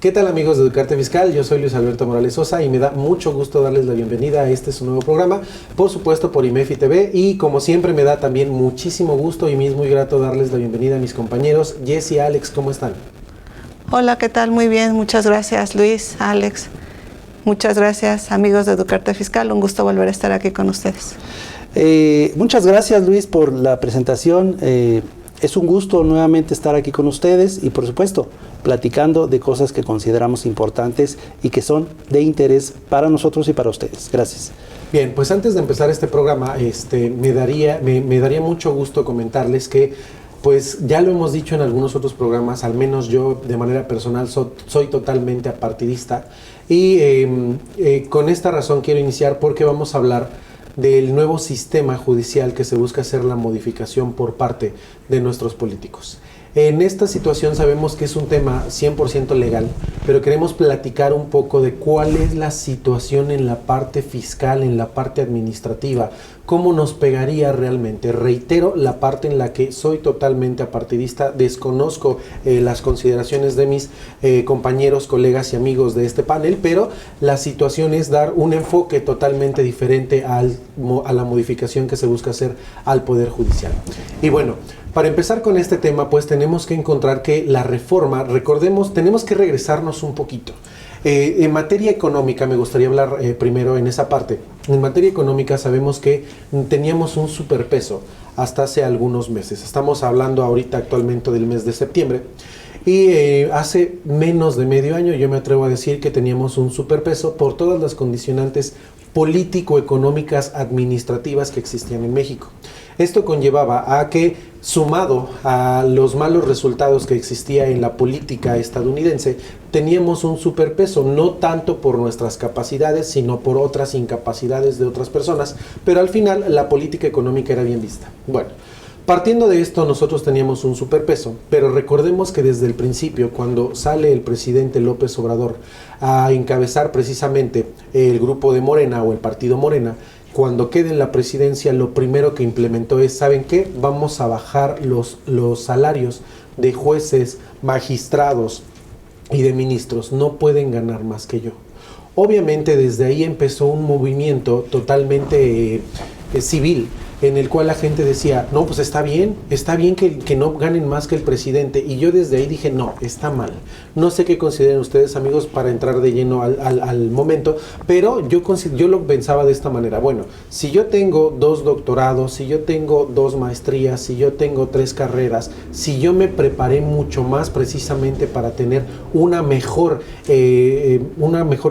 ¿Qué tal, amigos de Educarte Fiscal? Yo soy Luis Alberto Morales Sosa y me da mucho gusto darles la bienvenida a este su nuevo programa, por supuesto por IMEFI TV, y como siempre me da también muchísimo gusto y me es muy grato darles la bienvenida a mis compañeros. Jessy, Alex, ¿cómo están? Hola, ¿qué tal? Muy bien, muchas gracias Luis, Alex. Muchas gracias, amigos de Educarte Fiscal, un gusto volver a estar aquí con ustedes. Muchas gracias, Luis, por la presentación. Es un gusto nuevamente estar aquí con ustedes y, por supuesto, platicando de cosas que consideramos importantes y que son de interés para nosotros y para ustedes. Gracias. Bien, pues antes de empezar este programa, me daría mucho gusto comentarles que, pues ya lo hemos dicho en algunos otros programas, al menos yo de manera personal soy totalmente apartidista y con esta razón quiero iniciar porque vamos a hablar del nuevo sistema judicial que se busca hacer la modificación por parte de nuestros políticos. En esta situación sabemos que es un tema 100% legal, pero queremos platicar un poco de cuál es la situación en la parte fiscal, en la parte administrativa, cómo nos pegaría realmente. Reitero, la parte en la que soy totalmente apartidista, desconozco las consideraciones de mis compañeros, colegas y amigos de este panel, pero la situación es dar un enfoque totalmente diferente a la modificación que se busca hacer al Poder Judicial. Y bueno, para empezar con este tema, pues tenemos que encontrar que la reforma, recordemos, tenemos que regresarnos un poquito. En materia económica, me gustaría hablar primero en esa parte. En materia económica sabemos que teníamos un superpeso hasta hace algunos meses. Estamos hablando ahorita actualmente del mes de septiembre. Y hace menos de medio año yo me atrevo a decir que teníamos un superpeso por todas las condicionantes político-económicas administrativas que existían en México. Esto conllevaba a que, sumado a los malos resultados que existía en la política estadounidense, teníamos un superpeso, no tanto por nuestras capacidades, sino por otras incapacidades de otras personas, pero al final la política económica era bien vista. Bueno, partiendo de esto, nosotros teníamos un superpeso, pero recordemos que desde el principio, cuando sale el presidente López Obrador a encabezar precisamente el grupo de Morena o el partido Morena, cuando quede en la presidencia, lo primero que implementó es, ¿saben qué? Vamos a bajar los salarios de jueces, magistrados y de ministros. No pueden ganar más que yo. Obviamente desde ahí empezó un movimiento totalmente civil, en el cual la gente decía, no, pues está bien que no ganen más que el presidente. Y yo desde ahí dije, no, está mal. No sé qué consideren ustedes, amigos, para entrar de lleno al momento, pero yo lo pensaba de esta manera. Bueno, si yo tengo 2 doctorados, si yo tengo 2 maestrías, si yo tengo 3 carreras, si yo me preparé mucho más precisamente para tener una mejor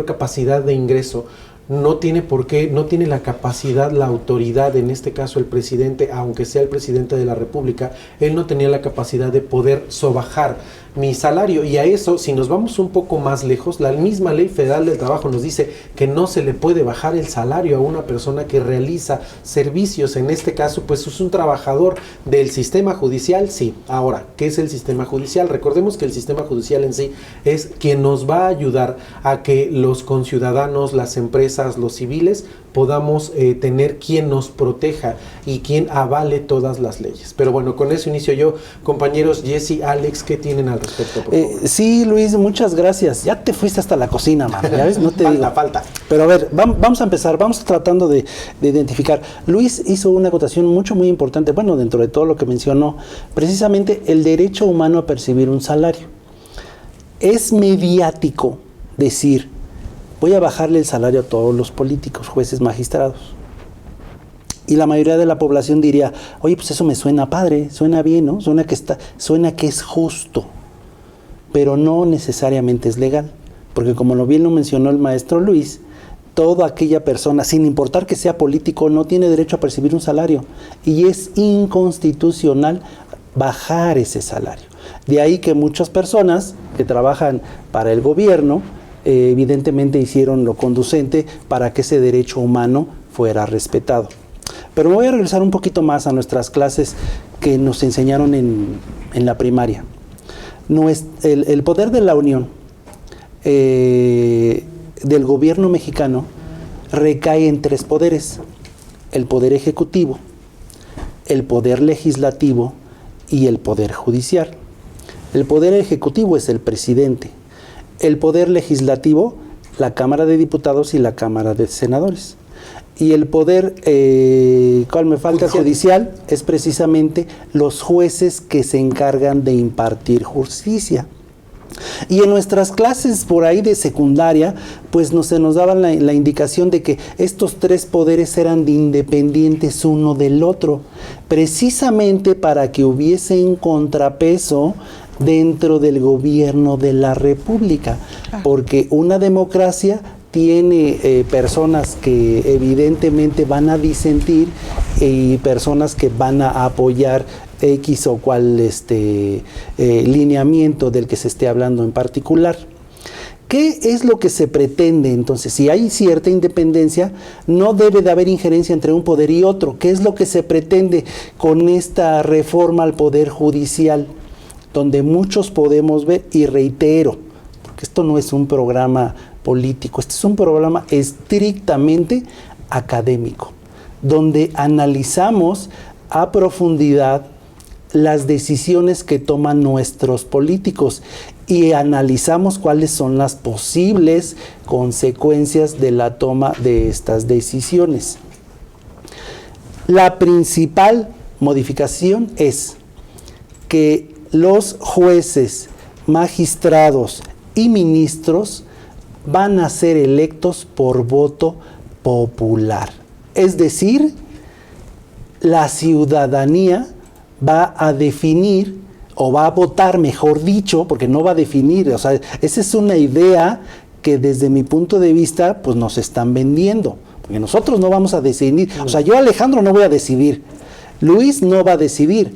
capacidad de ingreso, no tiene por qué, no tiene la capacidad, la autoridad, en este caso el presidente, aunque sea el presidente de la República, él no tenía la capacidad de poder sobajar mi salario. Y a eso, si nos vamos un poco más lejos, la misma Ley Federal del Trabajo nos dice que no se le puede bajar el salario a una persona que realiza servicios. En este caso, pues es un trabajador del sistema judicial, sí. Ahora, ¿qué es el sistema judicial? Recordemos que el sistema judicial en sí es quien nos va a ayudar a que los conciudadanos, las empresas, los civiles, podamos tener quien nos proteja y quien avale todas las leyes. Pero bueno, con eso inicio yo. Compañeros Jessy, Alex, ¿qué tienen al respecto, por favor? Sí, Luis, muchas gracias. Ya te fuiste hasta la cocina, mano. ¿Ya ves? No te digo. Falta. Pero a ver, vamos a empezar. Vamos tratando de identificar. Luis hizo una acotación muy importante, bueno, dentro de todo lo que mencionó, precisamente el derecho humano a percibir un salario. Es mediático decir, voy a bajarle el salario a todos los políticos, jueces, magistrados. Y la mayoría de la población diría, oye, pues eso me suena padre, suena bien, ¿no? Suena que es justo, pero no necesariamente es legal. Porque como bien lo mencionó el maestro Luis, toda aquella persona, sin importar que sea político, no tiene derecho a percibir un salario. Y es inconstitucional bajar ese salario. De ahí que muchas personas que trabajan para el gobierno, evidentemente hicieron lo conducente para que ese derecho humano fuera respetado. Pero me voy a regresar un poquito más a nuestras clases que nos enseñaron en la primaria. El poder de la Unión, del gobierno mexicano, recae en 3 poderes: el poder ejecutivo, el poder legislativo y el poder judicial. El poder ejecutivo es el presidente. el poder legislativo, la Cámara de Diputados y la Cámara de Senadores. Y el poder, ¿cuál me falta? Judicial, es precisamente los jueces que se encargan de impartir justicia. Y en nuestras clases por ahí de secundaria, pues se nos daban la indicación de que estos tres poderes eran independientes uno del otro, precisamente para que hubiese un contrapeso dentro del gobierno de la República, porque una democracia tiene personas que evidentemente van a disentir y personas que van a apoyar X o cual lineamiento del que se esté hablando en particular. ¿Qué es lo que se pretende entonces? Si hay cierta independencia, no debe de haber injerencia entre un poder y otro. ¿Qué es lo que se pretende con esta reforma al Poder Judicial? Donde muchos podemos ver, y reitero, porque esto no es un programa político, este es un programa estrictamente académico, donde analizamos a profundidad las decisiones que toman nuestros políticos y analizamos cuáles son las posibles consecuencias de la toma de estas decisiones. La principal modificación es que los jueces, magistrados y ministros van a ser electos por voto popular. Es decir, la ciudadanía va a definir, o va a votar, mejor dicho, porque no va a definir, o sea, esa es una idea que desde mi punto de vista, pues nos están vendiendo, porque nosotros no vamos a decidir, o sea, yo Alejandro no voy a decidir, Luis no va a decidir,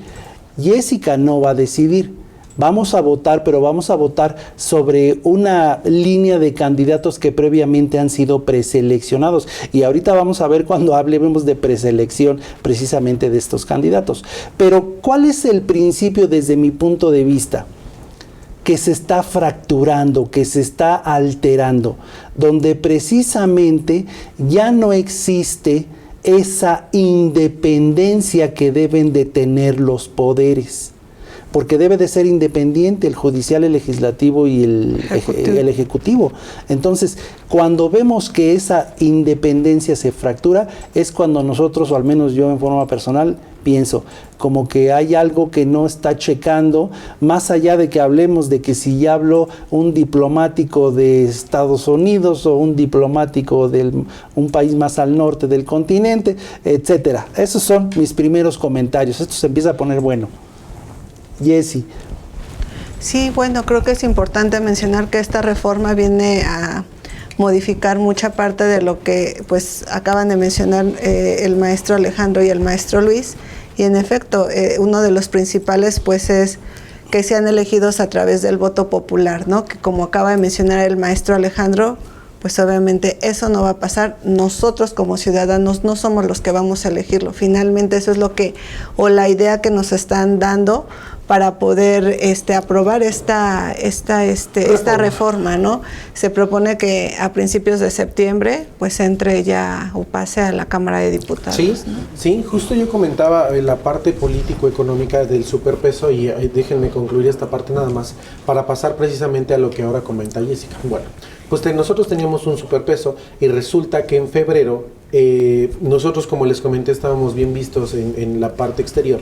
Jessica no va a decidir. Vamos a votar, pero vamos a votar sobre una línea de candidatos que previamente han sido preseleccionados. Y ahorita vamos a ver cuando hablemos de preselección precisamente de estos candidatos. Pero, ¿cuál es el principio desde mi punto de vista? Que se está fracturando, que se está alterando, donde precisamente ya no existe esa independencia que deben de tener los poderes. Porque debe de ser independiente el judicial, el legislativo y el ejecutivo. Entonces, cuando vemos que esa independencia se fractura, es cuando nosotros, o al menos yo en forma personal, pienso como que hay algo que no está checando, más allá de que hablemos de que si ya habló un diplomático de Estados Unidos o un diplomático de un país más al norte del continente, etcétera. Esos son mis primeros comentarios. Esto se empieza a poner bueno. Jessy. Sí, bueno, creo que es importante mencionar que esta reforma viene a modificar mucha parte de lo que pues acaban de mencionar el maestro Alejandro y el maestro Luis, y en efecto uno de los principales pues es que sean elegidos a través del voto popular, ¿no? Que como acaba de mencionar el maestro Alejandro, pues obviamente eso no va a pasar. Nosotros como ciudadanos no somos los que vamos a elegirlo. Finalmente eso es lo que, o la idea que nos están dando para poder aprobar esta reforma, ¿no? Se propone que a principios de septiembre pues entre ya o pase a la Cámara de Diputados. Sí, ¿no? sí, justo yo comentaba la parte político-económica del superpeso y déjenme concluir esta parte nada más para pasar precisamente a lo que ahora comenta Jessica. Bueno, pues nosotros teníamos un superpeso y resulta que en febrero nosotros, como les comenté, estábamos bien vistos en la parte exterior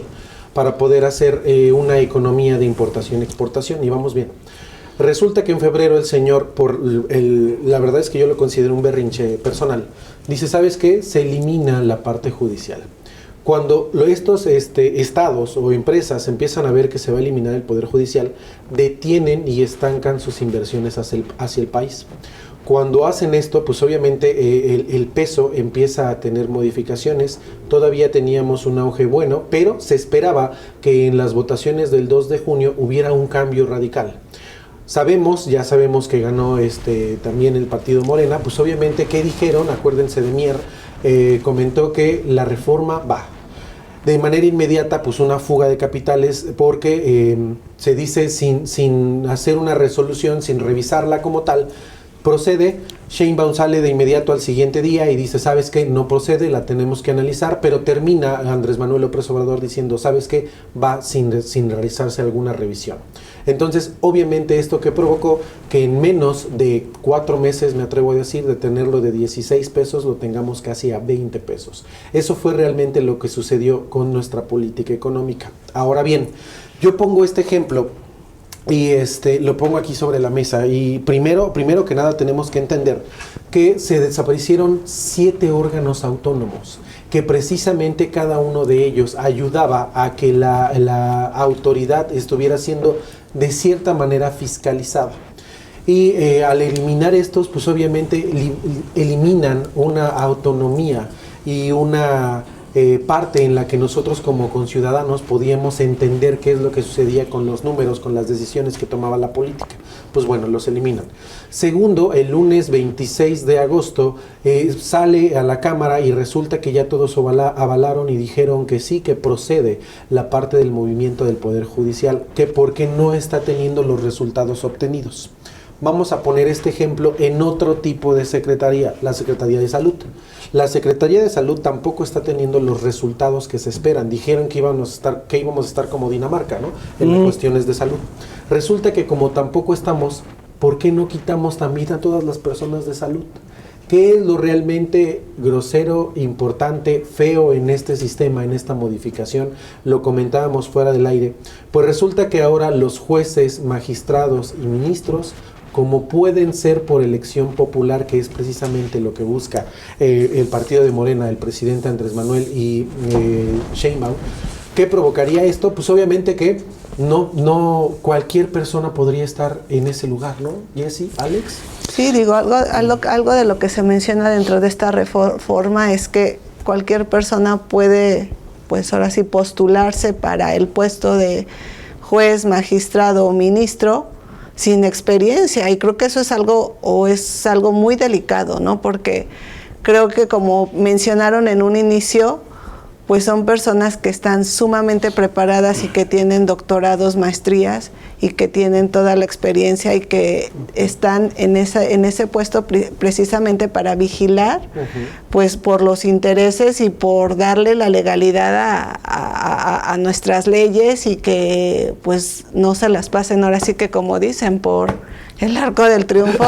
para poder hacer una economía de importación y exportación, y vamos bien. Resulta que en febrero el señor, la verdad es que yo lo considero un berrinche personal, dice, ¿sabes qué? Se elimina la parte judicial. Cuando estos estados o empresas empiezan a ver que se va a eliminar el poder judicial, detienen y estancan sus inversiones hacia el país. Cuando hacen esto, pues obviamente el peso empieza a tener modificaciones. Todavía teníamos un auge bueno, pero se esperaba que en las votaciones del 2 de junio hubiera un cambio radical. Ya sabemos que ganó también el partido Morena, pues obviamente, ¿qué dijeron? Acuérdense de Mier, comentó que la reforma va. De manera inmediata, pues una fuga de capitales, porque se dice sin hacer una resolución, sin revisarla como tal, procede. Sheinbaum sale de inmediato al siguiente día y dice, ¿sabes qué? No procede, la tenemos que analizar, pero termina Andrés Manuel López Obrador diciendo, ¿sabes qué? Va sin realizarse alguna revisión. Entonces, obviamente, esto que provocó que en menos de 4 meses, me atrevo a decir, de tenerlo de 16 pesos, lo tengamos casi a 20 pesos. Eso fue realmente lo que sucedió con nuestra política económica. Ahora bien, yo pongo este ejemplo y lo pongo aquí sobre la mesa. Y primero que nada tenemos que entender que se desaparecieron 7 órganos autónomos, que precisamente cada uno de ellos ayudaba a que la autoridad estuviera siendo de cierta manera fiscalizada. Y al eliminar estos, pues obviamente eliminan una autonomía y una parte en la que nosotros como conciudadanos podíamos entender qué es lo que sucedía con los números, con las decisiones que tomaba la política. Pues bueno, los eliminan. Segundo, el lunes 26 de agosto sale a la Cámara y resulta que ya todos avalaron y dijeron que sí, que procede la parte del movimiento del Poder Judicial, que porque no está teniendo los resultados obtenidos. Vamos a poner este ejemplo en otro tipo de secretaría, la Secretaría de Salud. La Secretaría de Salud tampoco está teniendo los resultados que se esperan. Dijeron que íbamos a estar como Dinamarca, ¿no? En las cuestiones de salud. Resulta que como tampoco estamos, ¿por qué no quitamos también a todas las personas de salud? ¿Qué es lo realmente grosero, importante, feo en este sistema, en esta modificación? Lo comentábamos fuera del aire. Pues resulta que ahora los jueces, magistrados y ministros, como pueden ser por elección popular, que es precisamente lo que busca el partido de Morena, el presidente Andrés Manuel y Sheinbaum, ¿qué provocaría esto? Pues obviamente que no cualquier persona podría estar en ese lugar, ¿no? Jessy, Alex. Sí, digo, algo de lo que se menciona dentro de esta reforma es que cualquier persona puede, pues ahora sí, postularse para el puesto de juez, magistrado o ministro sin experiencia, y creo que eso es algo muy delicado, ¿no? Porque creo que, como mencionaron en un inicio, pues son personas que están sumamente preparadas y que tienen doctorados, maestrías y que tienen toda la experiencia y que están en ese puesto precisamente para vigilar, pues por los intereses y por darle la legalidad a nuestras leyes, y que pues no se las pasen ahora sí que, como dicen, por el arco del triunfo.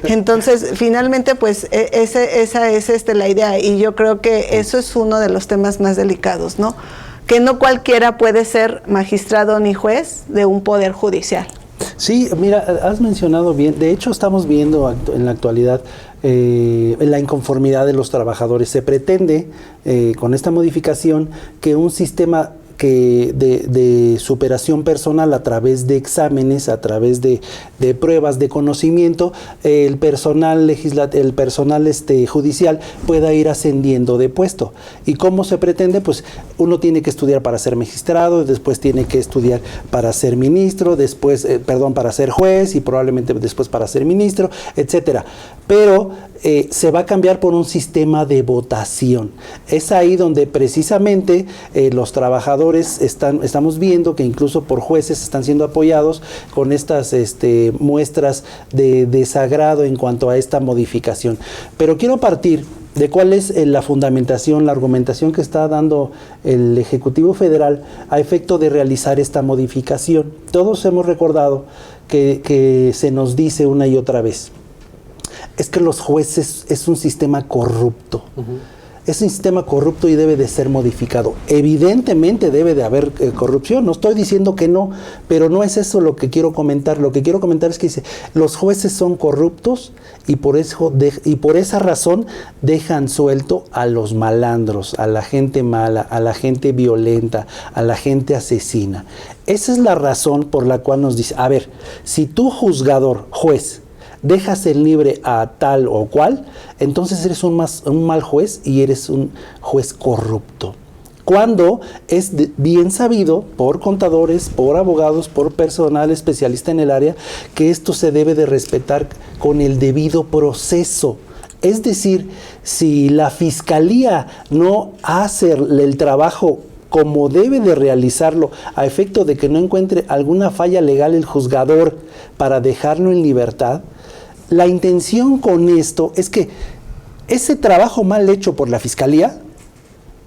Entonces, finalmente, pues esa es la idea, y yo creo que eso es uno de los temas más delicados, ¿no? Que no cualquiera puede ser magistrado ni juez de un poder judicial. Sí, mira, has mencionado bien. De hecho, estamos viendo en la actualidad la inconformidad de los trabajadores. Se pretende, con esta modificación, que un sistema de superación personal a través de exámenes, a través de pruebas de conocimiento, el personal judicial pueda ir ascendiendo de puesto. ¿Y cómo se pretende? Pues uno tiene que estudiar para ser magistrado, después tiene que estudiar para ser ministro, después, para ser juez, y probablemente después para ser ministro, etcétera. Pero se va a cambiar por un sistema de votación. Es ahí donde precisamente los trabajadores estamos viendo que incluso por jueces están siendo apoyados con estas muestras de desagrado en cuanto a esta modificación. Pero quiero partir de cuál es la fundamentación, la argumentación que está dando el Ejecutivo Federal a efecto de realizar esta modificación. Todos hemos recordado que se nos dice una y otra vez, es que los jueces es un sistema corrupto. Es un sistema corrupto y debe de ser modificado. Evidentemente debe de haber corrupción, no estoy diciendo que no, pero no es eso lo que quiero comentar. Lo que quiero comentar es que dice, los jueces son corruptos y por esa razón dejan suelto a los malandros, a la gente mala, a la gente violenta, a la gente asesina. Esa es la razón por la cual nos dice, a ver, si tú juzgador, juez, dejas en libre a tal o cual, entonces eres un mal juez y eres un juez corrupto. Cuando es bien sabido por contadores, por abogados, por personal especialista en el área, que esto se debe de respetar con el debido proceso. Es decir, si la fiscalía no hace el trabajo como debe de realizarlo, a efecto de que no encuentre alguna falla legal el juzgador para dejarlo en libertad, la intención con esto es que ese trabajo mal hecho por la fiscalía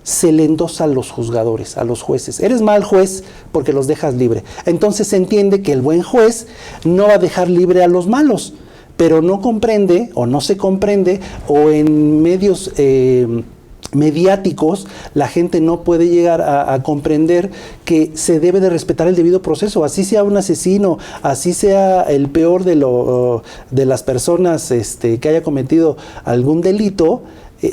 se le endosa a los juzgadores, a los jueces. Eres mal juez porque los dejas libre. Entonces se entiende que el buen juez no va a dejar libre a los malos, pero no comprende o no se comprende, o en medios mediáticos la gente no puede llegar a comprender que se debe de respetar el debido proceso, así sea un asesino, así sea el peor de las personas que haya cometido algún delito.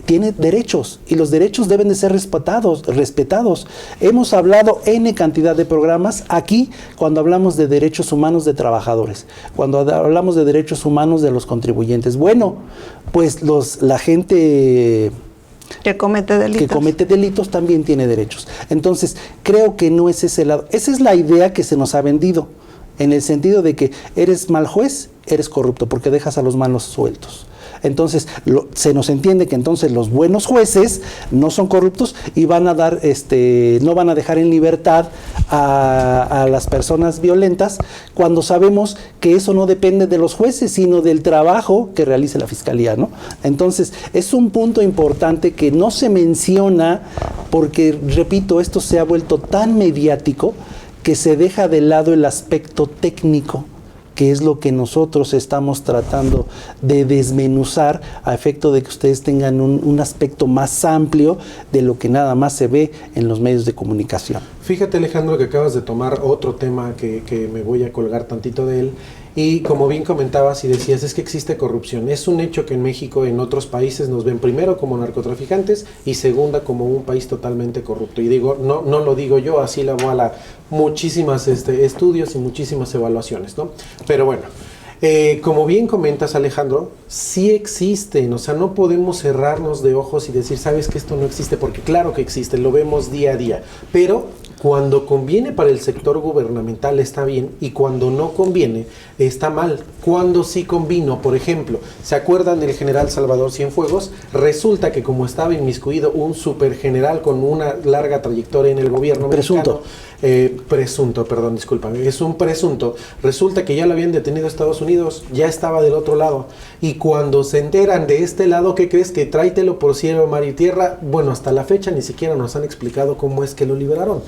Tiene derechos y los derechos deben de ser respetados. Hemos hablado N cantidad de programas aquí cuando hablamos de derechos humanos de trabajadores, cuando hablamos de derechos humanos de los contribuyentes. Bueno, pues la gente que comete delitos también tiene derechos. Entonces, creo que no es ese lado. Esa es la idea que se nos ha vendido, en el sentido de que eres mal juez, eres corrupto, porque dejas a los malos sueltos. Entonces, se nos entiende que entonces los buenos jueces no son corruptos y van a dar, no van a dejar en libertad a las personas violentas, cuando sabemos que eso no depende de los jueces, sino del trabajo que realice la fiscalía, ¿no? Entonces, es un punto importante que no se menciona porque, repito, esto se ha vuelto tan mediático que se deja de lado el aspecto técnico, que es lo que nosotros estamos tratando de desmenuzar a efecto de que ustedes tengan un aspecto más amplio de lo que nada más se ve en los medios de comunicación. Fíjate, Alejandro, que acabas de tomar otro tema que me voy a colgar tantito de él. Y como bien comentabas y decías, es que existe corrupción. Es un hecho que en México, en otros países, nos ven primero como narcotraficantes y segunda como un país totalmente corrupto. Y digo, no lo digo yo, así la avala muchísimas estudios y muchísimas evaluaciones, ¿no? Pero bueno, como bien comentas, Alejandro, sí existen, o sea, no podemos cerrarnos de ojos y decir, sabes que esto no existe, porque claro que existe, lo vemos día a día, pero cuando conviene para el sector gubernamental está bien y cuando no conviene está mal. Cuando sí convino, por ejemplo, ¿se acuerdan del general Salvador Cienfuegos? Resulta que como estaba inmiscuido un supergeneral con una larga trayectoria en el gobierno mexicano, es un presunto, resulta que ya lo habían detenido a Estados Unidos, ya estaba del otro lado, y cuando se enteran de este lado, ¿qué crees? Que tráetelo por cielo, mar y tierra. Bueno, hasta la fecha ni siquiera nos han explicado cómo es que lo liberaron.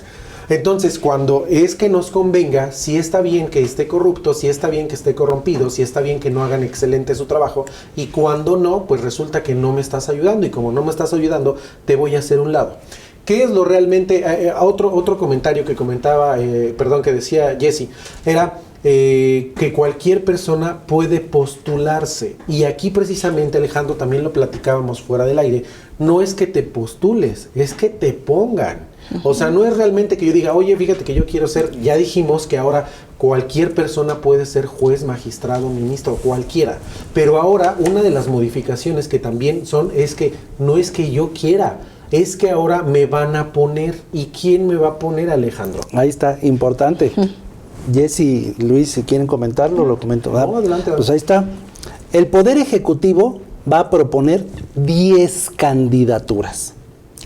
Entonces, cuando es que nos convenga, si está bien que esté corrupto, si está bien que esté corrompido, si está bien que no hagan excelente su trabajo, y cuando no, pues resulta que no me estás ayudando, y como no me estás ayudando, te voy a hacer un lado. ¿Qué es lo realmente? Otro comentario que comentaba, que decía Jesse, era que cualquier persona puede postularse. Y aquí precisamente, Alejandro, también lo platicábamos fuera del aire, no es que te postules, es que te pongan. O sea, no es realmente que yo diga, oye, fíjate que yo quiero ser, ya dijimos que ahora cualquier persona puede ser juez, magistrado, ministro, cualquiera. Pero ahora una de las modificaciones que también es que no es que yo quiera, es que ahora me van a poner. ¿Y quién me va a poner, Alejandro? Ahí está, importante. Jesse, Luis, si quieren comentarlo, lo comento. No, adelante. Pues ahí está. El Poder Ejecutivo va a proponer 10 candidaturas.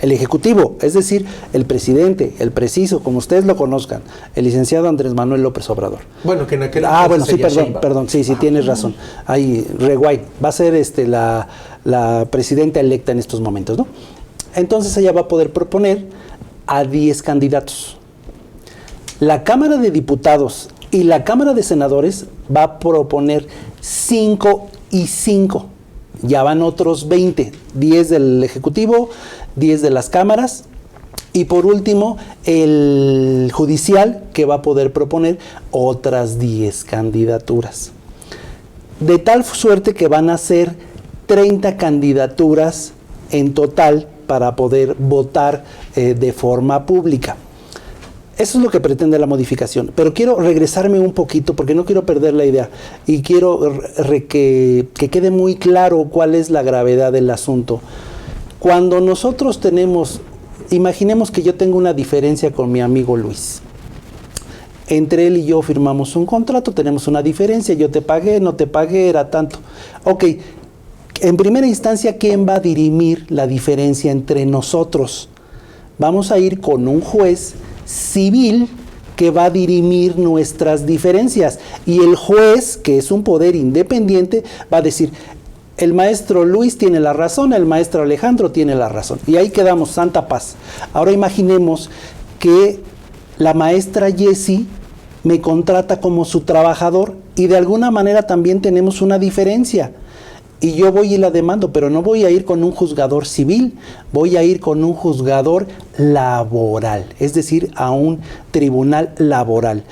El Ejecutivo, es decir, el presidente, el preciso, como ustedes lo conozcan, el licenciado Andrés Manuel López Obrador. Bueno, que en aquel bueno, sí, perdón, sí, tienes razón. Ahí, rewind, va a ser la presidenta electa en estos momentos, ¿no? Entonces ella va a poder proponer a 10 candidatos. La Cámara de Diputados y la Cámara de Senadores va a proponer 5 y 5. Ya van otros 20, 10 del Ejecutivo, 10 de las cámaras y por último el Judicial, que va a poder proponer otras 10 candidaturas. De tal suerte que van a ser 30 candidaturas en total para poder votar de forma pública. Eso es lo que pretende la modificación, pero quiero regresarme un poquito porque no quiero perder la idea y quiero que quede muy claro cuál es la gravedad del asunto. Cuando nosotros imaginemos que yo tengo una diferencia con mi amigo Luis. Entre él y yo firmamos un contrato, tenemos una diferencia, yo te pagué, no te pagué, era tanto. Ok, en primera instancia, ¿quién va a dirimir la diferencia entre nosotros? Vamos a ir con un juez civil que va a dirimir nuestras diferencias y el juez, que es un poder independiente, va a decir, el maestro Luis tiene la razón, el maestro Alejandro tiene la razón. Y ahí quedamos, santa paz. Ahora imaginemos que la maestra Jessie me contrata como su trabajador y de alguna manera también tenemos una diferencia. Y yo voy y la demando, pero no voy a ir con un juzgador civil, voy a ir con un juzgador laboral, es decir, a un tribunal laboral.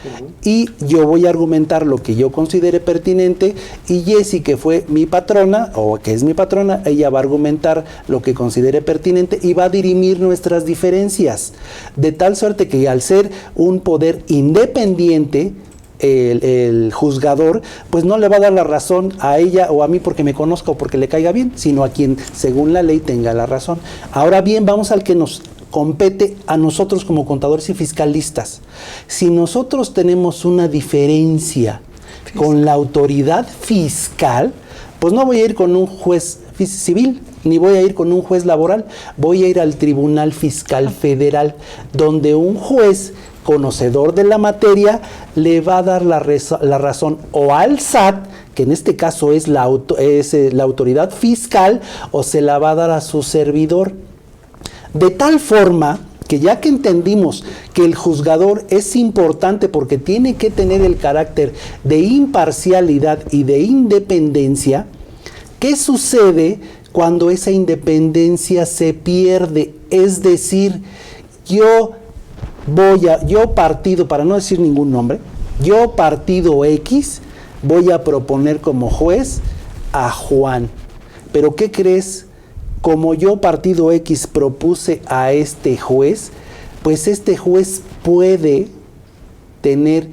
Y yo voy a argumentar lo que yo considere pertinente y Jessie, que fue mi patrona, o que es mi patrona, ella va a argumentar lo que considere pertinente y va a dirimir nuestras diferencias. De tal suerte que al ser un poder independiente, el juzgador, pues no le va a dar la razón a ella o a mí porque me conozca o porque le caiga bien, sino a quien según la ley tenga la razón. Ahora bien, vamos al que nos compete a nosotros como contadores y fiscalistas. Si nosotros tenemos una diferencia con la autoridad fiscal, pues no voy a ir con un juez civil, ni voy a ir con un juez laboral, voy a ir al Tribunal Fiscal Federal, donde un juez conocedor de la materia le va a dar la razón o al SAT, que en este caso es la autoridad fiscal, o se la va a dar a su servidor. De tal forma que ya que entendimos que el juzgador es importante porque tiene que tener el carácter de imparcialidad y de independencia, ¿qué sucede cuando esa independencia se pierde? Es decir, yo partido, para no decir ningún nombre, yo partido X, voy a proponer como juez a Juan. Pero ¿qué crees? Como yo partido X propuse a este juez, pues este juez puede tener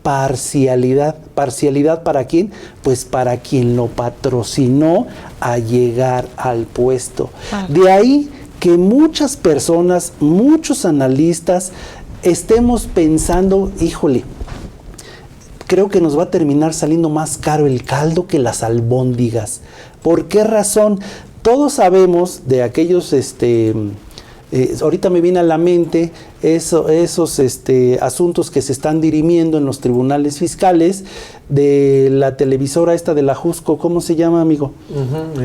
parcialidad. ¿Parcialidad para quién? Pues para quien lo patrocinó a llegar al puesto. De ahí que muchas personas, muchos analistas, estemos pensando, híjole, creo que nos va a terminar saliendo más caro el caldo que las albóndigas. ¿Por qué razón? Todos sabemos de aquellos, ahorita me viene a la mente esos asuntos que se están dirimiendo en los tribunales fiscales de la televisora esta de la Jusco, ¿cómo se llama, amigo?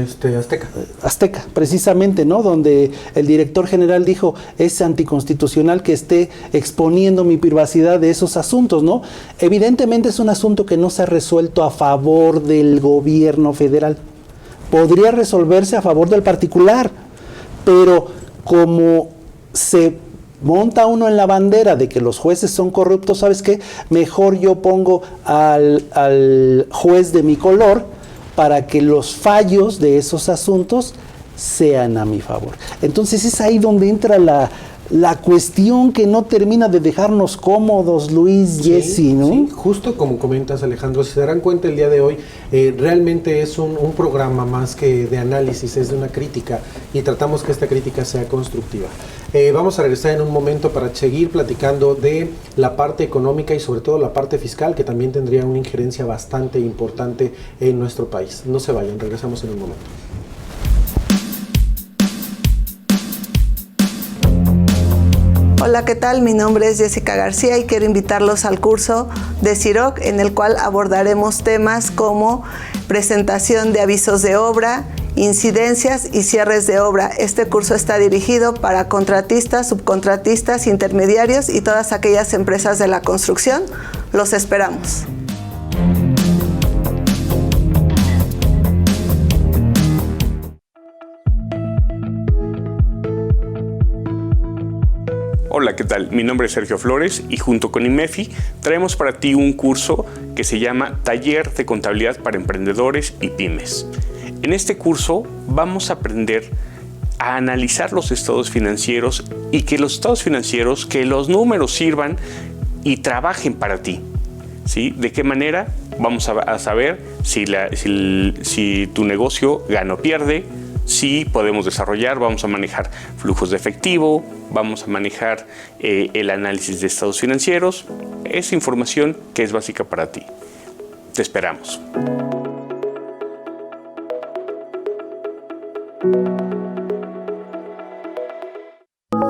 Azteca. Azteca, precisamente, ¿no? Donde el director general dijo, es anticonstitucional que esté exponiendo mi privacidad de esos asuntos, ¿no? Evidentemente es un asunto que no se ha resuelto a favor del gobierno federal. Podría resolverse a favor del particular, pero como se monta uno en la bandera de que los jueces son corruptos, ¿sabes qué? Mejor yo pongo al juez de mi color para que los fallos de esos asuntos sean a mi favor. Entonces es ahí donde entra la cuestión que no termina de dejarnos cómodos, Luis, Jessie, ¿no? Sí, justo como comentas, Alejandro, si se darán cuenta el día de hoy, realmente es un programa más que de análisis, es de una crítica y tratamos que esta crítica sea constructiva. Vamos a regresar en un momento para seguir platicando de la parte económica y sobre todo la parte fiscal, que también tendría una injerencia bastante importante en nuestro país. No se vayan, regresamos en un momento. Hola, ¿qué tal? Mi nombre es Jessica García y quiero invitarlos al curso de CIROC, en el cual abordaremos temas como presentación de avisos de obra, incidencias y cierres de obra. Este curso está dirigido para contratistas, subcontratistas, intermediarios y todas aquellas empresas de la construcción. Los esperamos. Hola, ¿qué tal? Mi nombre es Sergio Flores y junto con IMEFI traemos para ti un curso que se llama Taller de Contabilidad para Emprendedores y Pymes. En este curso vamos a aprender a analizar los estados financieros y que los estados financieros, que los números sirvan y trabajen para ti. ¿Sí? ¿De qué manera? Vamos a saber si tu negocio gana o pierde, si podemos desarrollar, vamos a manejar flujos de efectivo, vamos a manejar el análisis de estados financieros. Es información que es básica para ti. Te esperamos.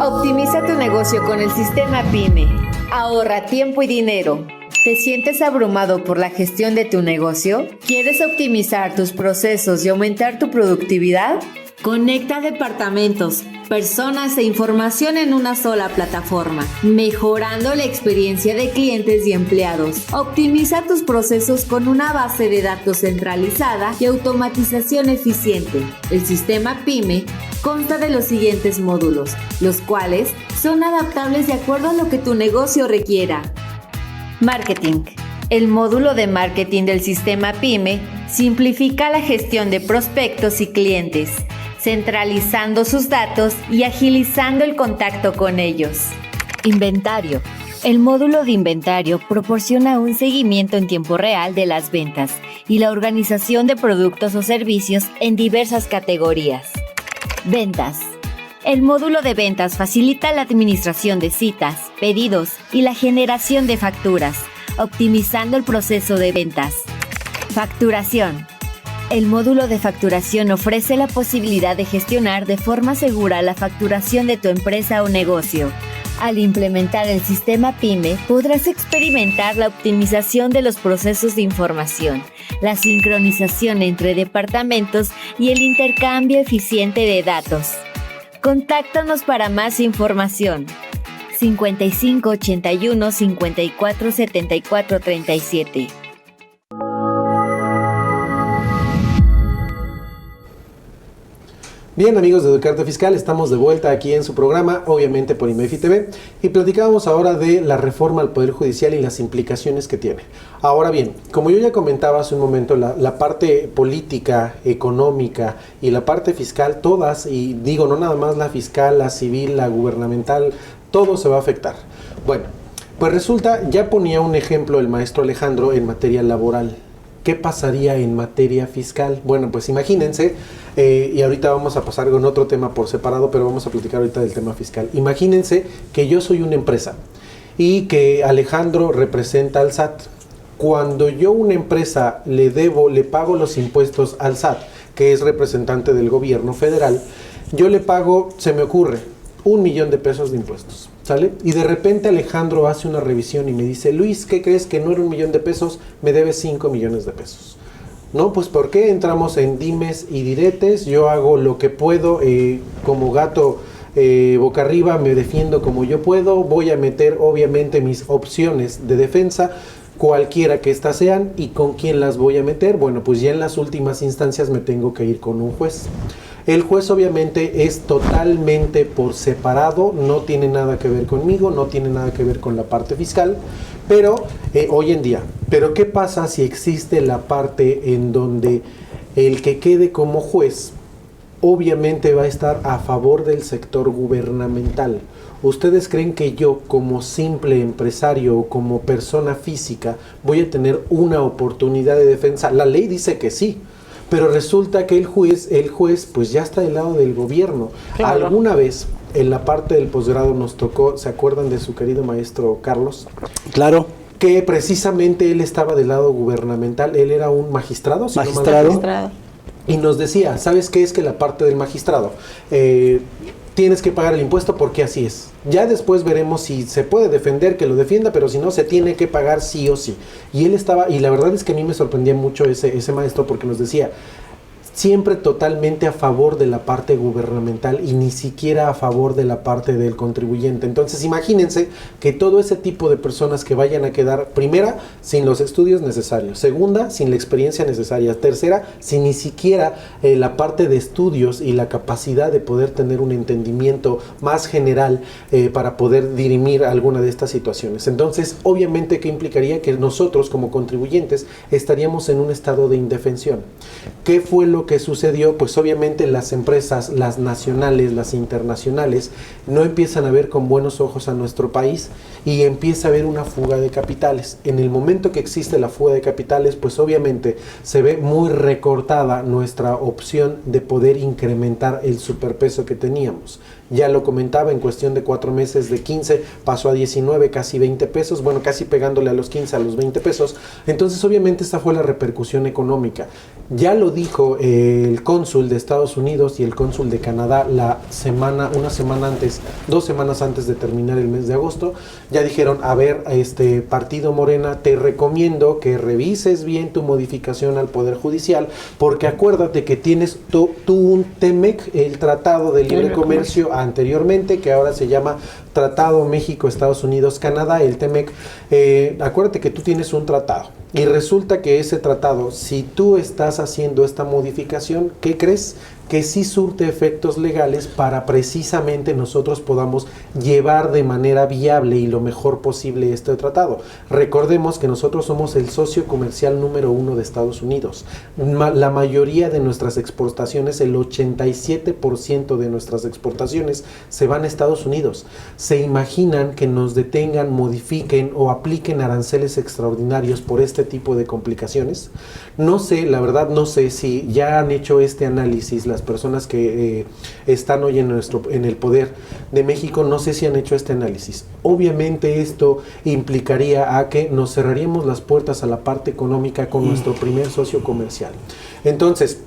Optimiza tu negocio con el sistema PYME. Ahorra tiempo y dinero. ¿Te sientes abrumado por la gestión de tu negocio? ¿Quieres optimizar tus procesos y aumentar tu productividad? Conecta departamentos, personas e información en una sola plataforma, mejorando la experiencia de clientes y empleados. Optimiza tus procesos con una base de datos centralizada y automatización eficiente. El sistema PYME consta de los siguientes módulos, los cuales son adaptables de acuerdo a lo que tu negocio requiera. Marketing. El módulo de marketing del sistema PYME simplifica la gestión de prospectos y clientes, centralizando sus datos y agilizando el contacto con ellos. Inventario. El módulo de inventario proporciona un seguimiento en tiempo real de las ventas y la organización de productos o servicios en diversas categorías. Ventas. El módulo de ventas facilita la administración de citas, pedidos y la generación de facturas, optimizando el proceso de ventas. Facturación. El módulo de facturación ofrece la posibilidad de gestionar de forma segura la facturación de tu empresa o negocio. Al implementar el sistema PYME, podrás experimentar la optimización de los procesos de información, la sincronización entre departamentos y el intercambio eficiente de datos. Contáctanos para más información. 55 81 54 74 37. Bien, amigos de Educarte Fiscal, estamos de vuelta aquí en su programa, obviamente por IMEFI TV, y platicábamos ahora de la reforma al Poder Judicial y las implicaciones que tiene. Ahora bien, como yo ya comentaba hace un momento, la parte política, económica y la parte fiscal, todas, y digo, no nada más la fiscal, la civil, la gubernamental, todo se va a afectar. Bueno, pues resulta, ya ponía un ejemplo el maestro Alejandro en materia laboral. ¿Qué pasaría en materia fiscal? Bueno, pues imagínense, y ahorita vamos a pasar con otro tema por separado, pero vamos a platicar ahorita del tema fiscal. Imagínense que yo soy una empresa y que Alejandro representa al SAT. Cuando yo una empresa le pago los impuestos al SAT, que es representante del gobierno federal, yo le pago, se me ocurre, 1 millón de pesos de impuestos, ¿sale? Y de repente Alejandro hace una revisión y me dice, Luis, ¿qué crees? Que no era 1 millón de pesos, me debes 5 millones de pesos. No, pues ¿por qué? Entramos en dimes y diretes, yo hago lo que puedo, como gato boca arriba, me defiendo como yo puedo, voy a meter obviamente mis opciones de defensa, cualquiera que éstas sean, y con quién las voy a meter. Bueno, pues ya en las últimas instancias me tengo que ir con un juez. El juez obviamente es totalmente por separado, no tiene nada que ver conmigo, no tiene nada que ver con la parte fiscal, pero hoy en día, pero ¿qué pasa si existe la parte en donde el que quede como juez obviamente va a estar a favor del sector gubernamental? ¿Ustedes creen que yo como simple empresario o como persona física voy a tener una oportunidad de defensa? La ley dice que sí. Pero resulta que el juez pues ya está del lado del gobierno. Claro. Alguna vez en la parte del posgrado nos tocó, ¿se acuerdan de su querido maestro Carlos? Claro. Que precisamente él estaba del lado gubernamental, él era un magistrado. ¿Sí? Magistrado. Y nos decía, ¿sabes qué es que la parte del magistrado? Tienes que pagar el impuesto porque así es. Ya después veremos si se puede defender, que lo defienda, pero si no, se tiene que pagar sí o sí. Y él estaba, y la verdad es que a mí me sorprendía mucho ese maestro porque nos decía, siempre totalmente a favor de la parte gubernamental y ni siquiera a favor de la parte del contribuyente. Entonces imagínense que todo ese tipo de personas que vayan a quedar, primera, sin los estudios necesarios, segunda, sin la experiencia necesaria, tercera, sin ni siquiera la parte de estudios y la capacidad de poder tener un entendimiento más general para poder dirimir alguna de estas situaciones. Entonces, obviamente, ¿qué implicaría? Que nosotros como contribuyentes estaríamos en un estado de indefensión. ¿Qué fue lo que sucedió? Pues obviamente las empresas, las nacionales, las internacionales, no empiezan a ver con buenos ojos a nuestro país y empieza a haber una fuga de capitales. En el momento que existe la fuga de capitales, pues obviamente se ve muy recortada nuestra opción de poder incrementar el superpeso que teníamos. ya lo comentaba, en cuestión de 4 meses de 15 pasó a 19, casi 20 pesos, bueno, casi pegándole a los 15, a los 20 pesos. Entonces, obviamente, esta fue la repercusión económica. Ya lo dijo el cónsul de Estados Unidos y el cónsul de Canadá una semana antes, 2 semanas antes de terminar el mes de agosto. Ya dijeron, a ver, Partido Morena, te recomiendo que revises bien tu modificación al Poder Judicial, porque acuérdate que tienes tú un TEMEC, el Tratado de Libre Comercio anteriormente, que ahora se llama Tratado México-Estados Unidos-Canadá, el TEMEC. Acuérdate que tú tienes un tratado y resulta que ese tratado, si tú estás haciendo esta modificación, ¿qué crees? Que sí surte efectos legales para precisamente nosotros podamos llevar de manera viable y lo mejor posible este tratado. Recordemos que nosotros somos el socio comercial número 1 de Estados Unidos. La mayoría de nuestras exportaciones, el 87% de nuestras exportaciones se van a Estados Unidos. ¿Se imaginan que nos detengan, modifiquen o apliquen aranceles extraordinarios por este tipo de complicaciones? No sé, la verdad no sé si ya han hecho este análisis las personas que están hoy en el poder de México, no sé si han hecho este análisis. Obviamente esto implicaría a que nos cerraríamos las puertas a la parte económica con nuestro primer socio comercial. Entonces,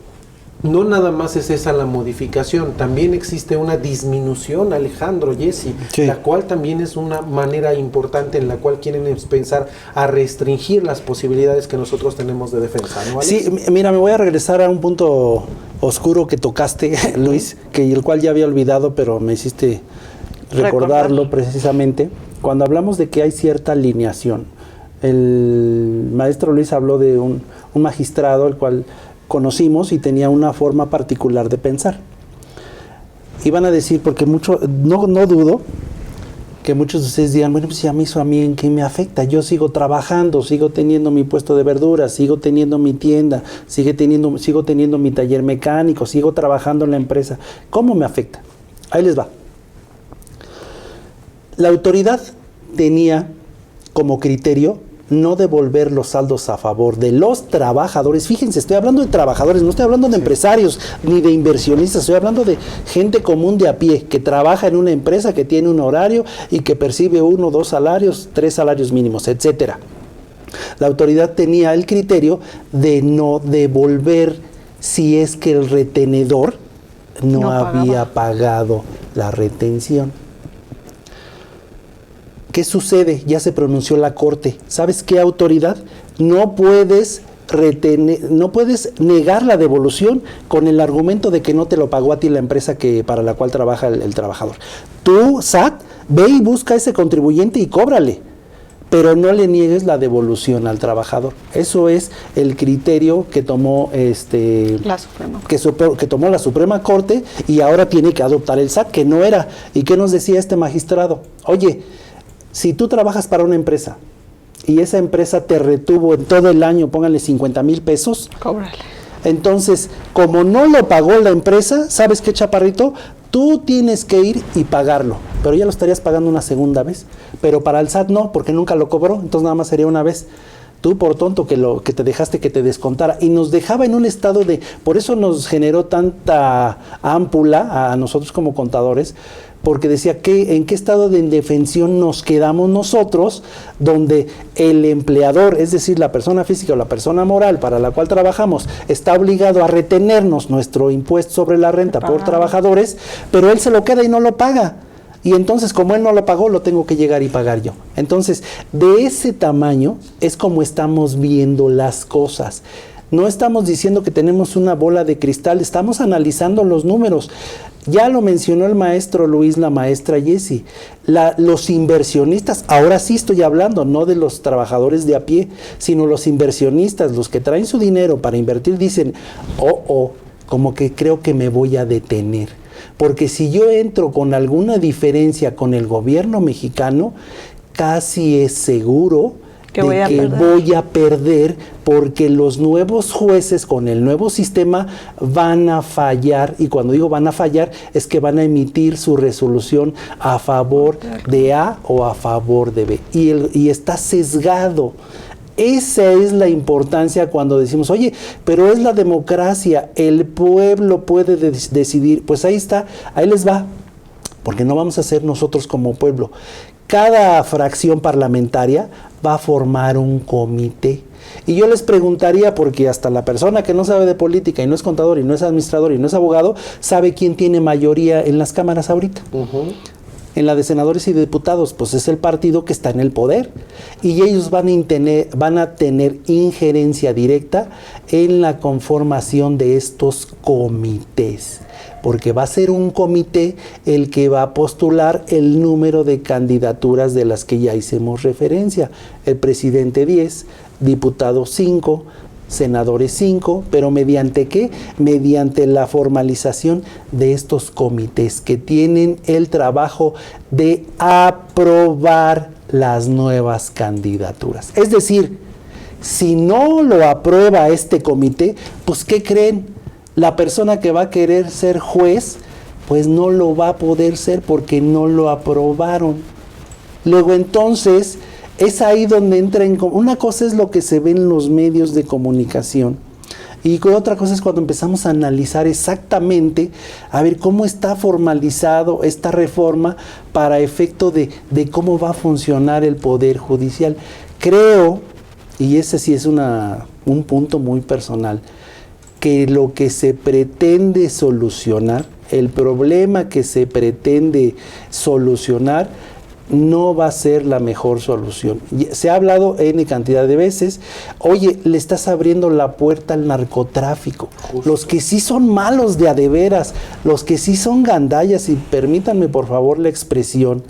no nada más es esa la modificación, también existe una disminución, Alejandro, Jesse, sí, la cual también es una manera importante en la cual quieren pensar a restringir las posibilidades que nosotros tenemos de defensa, ¿no, Alex? Sí, mira, me voy a regresar a un punto oscuro que tocaste, Luis, que el cual ya había olvidado, pero me hiciste recordarlo precisamente. Cuando hablamos de que hay cierta alineación, el maestro Luis habló de un magistrado, el cual conocimos y tenía una forma particular de pensar. Iban a decir, porque no dudo que muchos de ustedes digan, bueno, pues ya me hizo a mí, ¿en qué me afecta? Yo sigo trabajando, sigo teniendo mi puesto de verduras, sigo teniendo mi tienda, sigo teniendo mi taller mecánico, sigo trabajando en la empresa. ¿Cómo me afecta? Ahí les va. La autoridad tenía como criterio no devolver los saldos a favor de los trabajadores. Fíjense, estoy hablando de trabajadores, no estoy hablando de empresarios ni de inversionistas, estoy hablando de gente común de a pie, que trabaja en una empresa, que tiene un horario y que percibe 1, 2 salarios, 3 salarios mínimos, etcétera. La autoridad tenía el criterio de no devolver si es que el retenedor no había pagado la retención. ¿Qué sucede? Ya se pronunció la Corte. ¿Sabes qué, autoridad? No puedes negar la devolución con el argumento de que no te lo pagó a ti la empresa para la cual trabaja el trabajador. Tú, SAT, ve y busca a ese contribuyente y cóbrale, pero no le niegues la devolución al trabajador. Eso es el criterio que tomó que tomó la Suprema Corte y ahora tiene que adoptar el SAT, que no era. ¿Y qué nos decía este magistrado? Oye, si tú trabajas para una empresa y esa empresa te retuvo en todo el año, póngale 50,000 pesos. Cóbrale. Entonces, como no lo pagó la empresa, ¿sabes qué, chaparrito? Tú tienes que ir y pagarlo, pero ya lo estarías pagando una segunda vez. Pero para el SAT no, porque nunca lo cobró, entonces nada más sería una vez. Tú por tonto que te dejaste que te descontara, y nos dejaba en un estado de, por eso nos generó tanta ámpula a nosotros como contadores, porque decía que en qué estado de indefensión nos quedamos nosotros, donde el empleador, es decir, la persona física o la persona moral para la cual trabajamos, está obligado a retenernos nuestro impuesto sobre la renta por trabajadores, pero él se lo queda y no lo paga. Y entonces, como él no lo pagó, lo tengo que llegar y pagar yo. Entonces, de ese tamaño es como estamos viendo las cosas. No estamos diciendo que tenemos una bola de cristal, estamos analizando los números. Ya lo mencionó el maestro Luis, la maestra Jessie. Los inversionistas, ahora sí estoy hablando, no de los trabajadores de a pie, sino los inversionistas, los que traen su dinero para invertir, dicen, como que creo que me voy a detener. Porque si yo entro con alguna diferencia con el gobierno mexicano, casi es seguro que voy a perder, porque los nuevos jueces con el nuevo sistema van a fallar, y cuando digo van a fallar es que van a emitir su resolución a favor de A o a favor de B, y está sesgado. Esa es la importancia cuando decimos, oye, pero es la democracia, el pueblo puede decidir. Pues ahí está, ahí les va. porque no vamos a ser nosotros como pueblo. Cada fracción parlamentaria va a formar un comité. Y yo les preguntaría, porque hasta la persona que no sabe de política y no es contador y no es administrador y no es abogado, sabe quién tiene mayoría en las cámaras ahorita. En la de senadores y diputados, pues es el partido que está en el poder. Y ellos van a tener injerencia directa en la conformación de estos comités. Porque va a ser un comité el que va a postular el número de candidaturas de las que ya hicimos referencia. El presidente 10, diputados 5, senadores 5, pero ¿mediante qué? Mediante la formalización de estos comités que tienen el trabajo de aprobar las nuevas candidaturas. Es decir, si no lo aprueba este comité, pues ¿qué creen? La persona que va a querer ser juez, pues no lo va a poder ser porque no lo aprobaron. Luego entonces, es ahí donde entra en... Una cosa es lo que se ve en los medios de comunicación y otra cosa es cuando empezamos a analizar exactamente, a ver cómo está formalizado esta reforma para efecto de cómo va a funcionar el Poder Judicial. Creo, y ese sí es un punto muy personal, que lo que se pretende solucionar, el problema que se pretende solucionar, no va a ser la mejor solución. Se ha hablado N cantidad de veces, oye, le estás abriendo la puerta al narcotráfico. Justo. Los que sí son malos de a de veras, los que sí son gandallas, y permítanme por favor la expresión.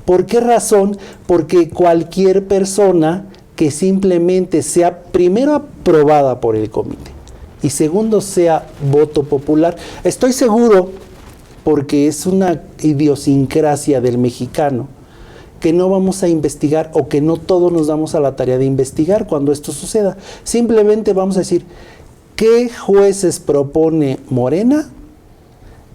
¿Por qué razón? Porque cualquier persona que simplemente sea primero aprobada por el comité y segundo sea voto popular, estoy seguro, porque es una idiosincrasia del mexicano, que no vamos a investigar o que no todos nos damos a la tarea de investigar cuando esto suceda. Simplemente vamos a decir, ¿qué jueces propone Morena?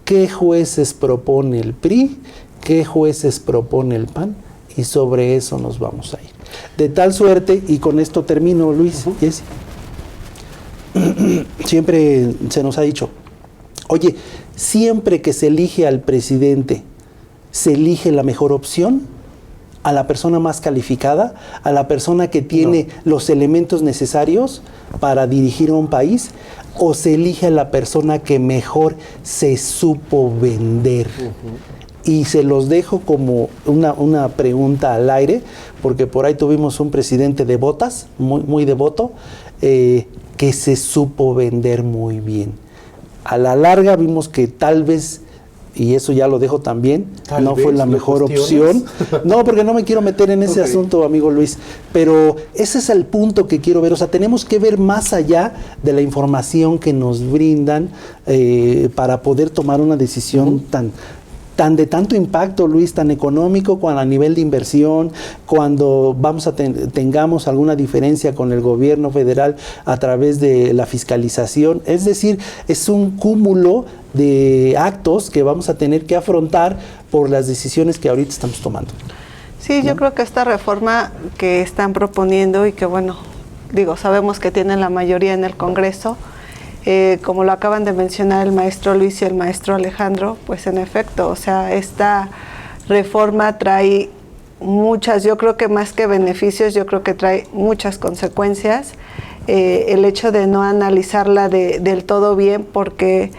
¿Qué jueces propone el PRI? ¿Qué jueces propone el PAN? Y sobre eso nos vamos a ir. De tal suerte, y con esto termino, Luis, Jessy, siempre se nos ha dicho, oye, siempre que se elige al presidente, ¿se elige la mejor opción? ¿A la persona más calificada? ¿A la persona que tiene los elementos necesarios para dirigir a un país? ¿O se elige a la persona que mejor se supo vender? Y se los dejo como una pregunta al aire, porque por ahí tuvimos un presidente de botas, muy devoto, que se supo vender muy bien. A la larga vimos que tal vez, y eso ya lo dejo también, no fue la mejor opción. No, porque no me quiero meter en ese asunto, amigo Luis, pero ese es el punto que quiero ver. O sea, tenemos que ver más allá de la información que nos brindan para poder tomar una decisión tan de tanto impacto, Luis, tan económico, cuando a nivel de inversión, cuando tengamos alguna diferencia con el gobierno federal a través de la fiscalización. Es decir, es un cúmulo de actos que vamos a tener que afrontar por las decisiones que ahorita estamos tomando. Sí, ¿no? Yo creo que esta reforma que están proponiendo y que, bueno, sabemos que tienen la mayoría en el Congreso, como lo acaban de mencionar el maestro Luis y el maestro Alejandro, pues en efecto, o sea, esta reforma trae muchas, yo creo que más que beneficios, yo creo que trae muchas consecuencias. El hecho de no analizarla del todo bien, porque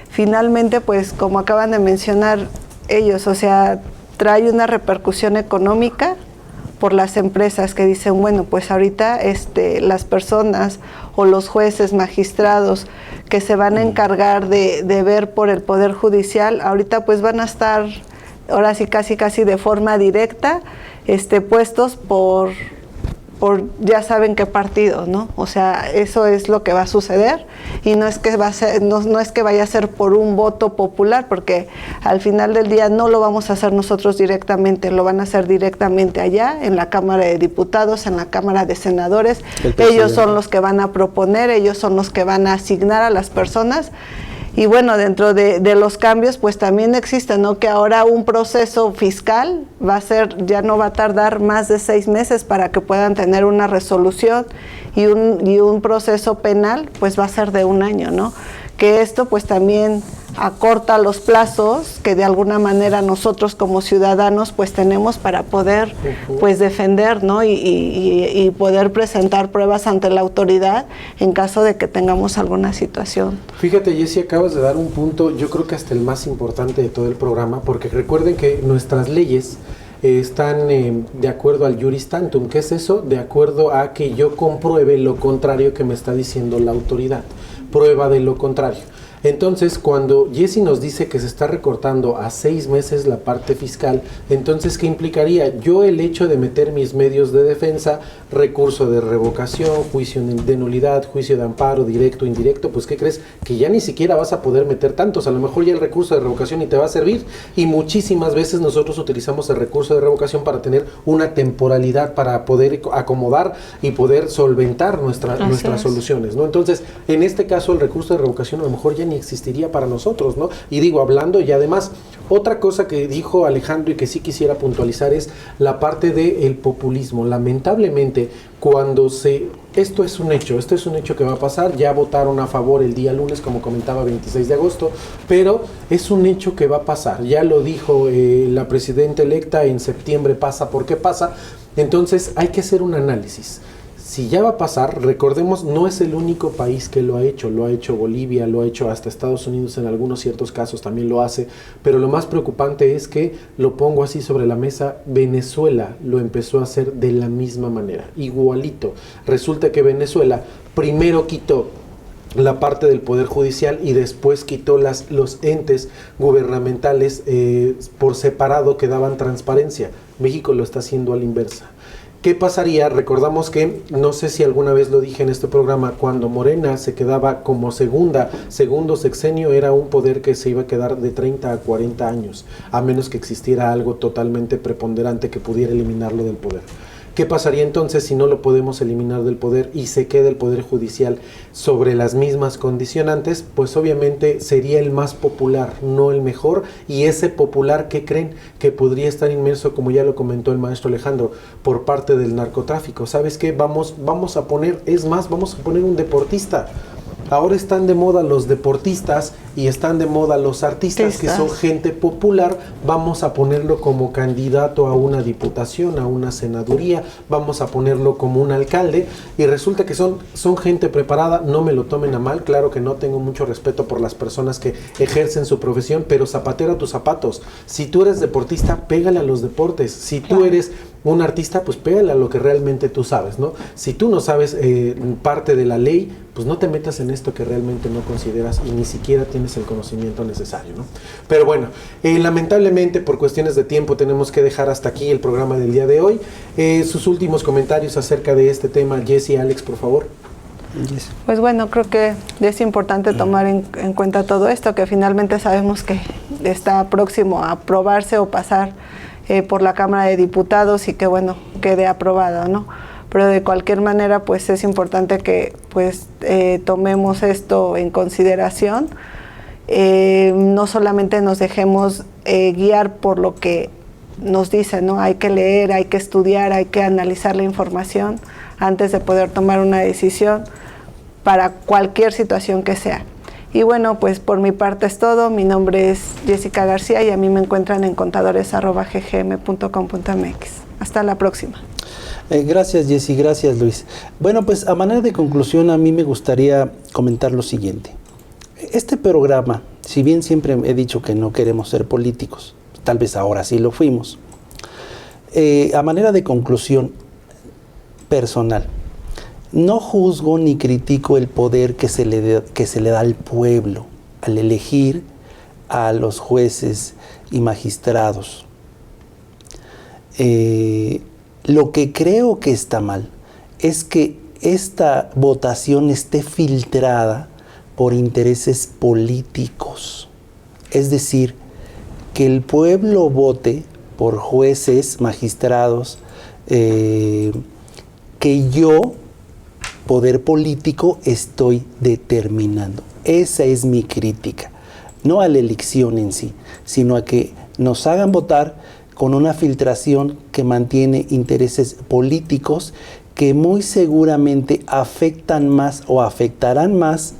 finalmente, pues como acaban de mencionar ellos, o sea, trae una repercusión económica por las empresas que dicen, bueno, pues ahorita las personas o los jueces, magistrados que se van a encargar de ver por el Poder Judicial, ahorita pues van a estar, ahora sí casi de forma directa, puestos por ya saben qué partido, ¿no? O sea, eso es lo que va a suceder y no es que no es que vaya a ser por un voto popular, porque al final del día no lo vamos a hacer nosotros directamente, lo van a hacer directamente allá en la Cámara de Diputados, en la Cámara de Senadores. Ellos son los que van a proponer, ellos son los que van a asignar a las personas. Y bueno, dentro de los cambios, pues también existe, ¿no? Que ahora un proceso fiscal ya no va a tardar más de 6 meses para que puedan tener una resolución, y un proceso penal, pues va a ser de 1 año, ¿no? Que esto, pues también acorta los plazos que de alguna manera nosotros como ciudadanos pues tenemos para poder pues defender, ¿no? y poder presentar pruebas ante la autoridad en caso de que tengamos alguna situación. Fíjate, Jessy, acabas de dar un punto, yo creo que hasta el más importante de todo el programa, porque recuerden que nuestras leyes están de acuerdo al juris tantum. ¿Qué es eso? De acuerdo a que yo compruebe lo contrario que me está diciendo la autoridad. Prueba de lo contrario. Entonces, cuando Jessy nos dice que se está recortando a 6 meses la parte fiscal, entonces, ¿qué implicaría? Yo el hecho de meter mis medios de defensa, recurso de revocación, juicio de nulidad, juicio de amparo, directo, indirecto, pues ¿qué crees? Que ya ni siquiera vas a poder meter tantos. A lo mejor ya el recurso de revocación ni te va a servir, y muchísimas veces nosotros utilizamos el recurso de revocación para tener una temporalidad, para poder acomodar y poder solventar nuestras soluciones, ¿no? Entonces, en este caso, el recurso de revocación a lo mejor ya ni existiría para nosotros, ¿no? Y digo, hablando, y además, otra cosa que dijo Alejandro y que sí quisiera puntualizar es la parte del populismo. Lamentablemente, esto es un hecho que va a pasar. Ya votaron a favor el día lunes, como comentaba, 26 de agosto, pero es un hecho que va a pasar. Ya lo dijo la presidenta electa, en septiembre pasa porque pasa. Entonces hay que hacer un análisis. Si ya va a pasar, recordemos, no es el único país que lo ha hecho Bolivia, lo ha hecho hasta Estados Unidos, en algunos ciertos casos también lo hace, pero lo más preocupante es que, lo pongo así sobre la mesa, Venezuela lo empezó a hacer de la misma manera, igualito. Resulta que Venezuela primero quitó la parte del Poder Judicial y después quitó los entes gubernamentales por separado que daban transparencia. México lo está haciendo a la inversa. ¿Qué pasaría? Recordamos que, no sé si alguna vez lo dije en este programa, cuando Morena se quedaba como segundo sexenio, era un poder que se iba a quedar de 30 a 40 años, a menos que existiera algo totalmente preponderante que pudiera eliminarlo del poder. ¿Qué pasaría entonces si no lo podemos eliminar del poder y se queda el Poder Judicial sobre las mismas condicionantes? Pues obviamente sería el más popular, no el mejor, y ese popular, ¿qué creen? Que podría estar inmerso, como ya lo comentó el maestro Alejandro, por parte del narcotráfico. ¿Sabes qué? Vamos a poner un deportista. Ahora están de moda los deportistas y están de moda los artistas, que son gente popular. Vamos a ponerlo como candidato a una diputación, a una senaduría, vamos a ponerlo como un alcalde, y resulta que son gente preparada. No me lo tomen a mal, claro que no, tengo mucho respeto por las personas que ejercen su profesión, pero zapatero a tus zapatos. Si tú eres deportista, pégale a los deportes. Si tú eres un artista, pues pégale a lo que realmente tú sabes, ¿no? Si tú no sabes parte de la ley, pues no te metas en esto que realmente no consideras y ni siquiera tienes el conocimiento necesario, ¿no? Pero bueno, lamentablemente por cuestiones de tiempo tenemos que dejar hasta aquí el programa del día de hoy. Sus últimos comentarios acerca de este tema, Jessy, Alex, por favor. Pues bueno, creo que es importante tomar en cuenta todo esto, que finalmente sabemos que está próximo a aprobarse o pasar por la Cámara de Diputados y que bueno, quede aprobado, ¿no? Pero de cualquier manera, pues es importante que pues tomemos esto en consideración, no solamente nos dejemos guiar por lo que nos dicen, ¿no? Hay que leer, hay que estudiar, hay que analizar la información antes de poder tomar una decisión para cualquier situación que sea. Y bueno, pues por mi parte es todo. Mi nombre es Jessica García y a mí me encuentran en contadores@ggm.com.mx. Hasta la próxima. Gracias, Jessy, gracias, Luis. Bueno, pues a manera de conclusión, a mí me gustaría comentar lo siguiente. Este programa, si bien siempre he dicho que no queremos ser políticos, tal vez ahora sí lo fuimos, a manera de conclusión personal, no juzgo ni critico el poder que se le da al pueblo al elegir a los jueces y magistrados. Lo que creo que está mal es que esta votación esté filtrada por intereses políticos. Es decir, que el pueblo vote por jueces, magistrados, que yo, poder político, estoy determinando. Esa es mi crítica. No a la elección en sí, sino a que nos hagan votar con una filtración que mantiene intereses políticos que muy seguramente afectan más o afectarán más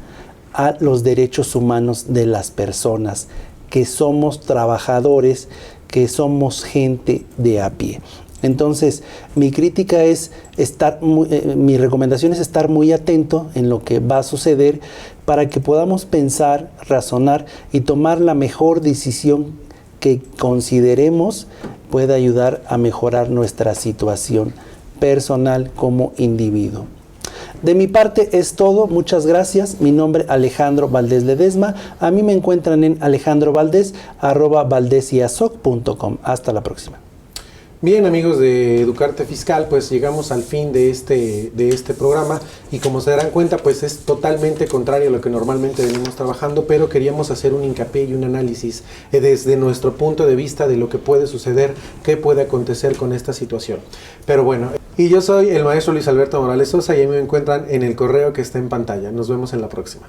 a los derechos humanos de las personas, que somos trabajadores, que somos gente de a pie. Entonces, mi crítica es mi recomendación es estar muy atento en lo que va a suceder para que podamos pensar, razonar y tomar la mejor decisión que consideremos pueda ayudar a mejorar nuestra situación personal como individuo. De mi parte es todo, muchas gracias. Mi nombre es Alejandro Valdés Ledesma. A mí me encuentran en alejandrovaldez@valdesiasoc.com. Hasta la próxima. Bien, amigos de Educarte Fiscal, pues llegamos al fin de este programa y como se darán cuenta, pues es totalmente contrario a lo que normalmente venimos trabajando, pero queríamos hacer un hincapié y un análisis desde nuestro punto de vista de lo que puede suceder, qué puede acontecer con esta situación. Pero bueno, y yo soy el maestro Luis Alberto Morales Sosa y ahí me encuentran en el correo que está en pantalla. Nos vemos en la próxima.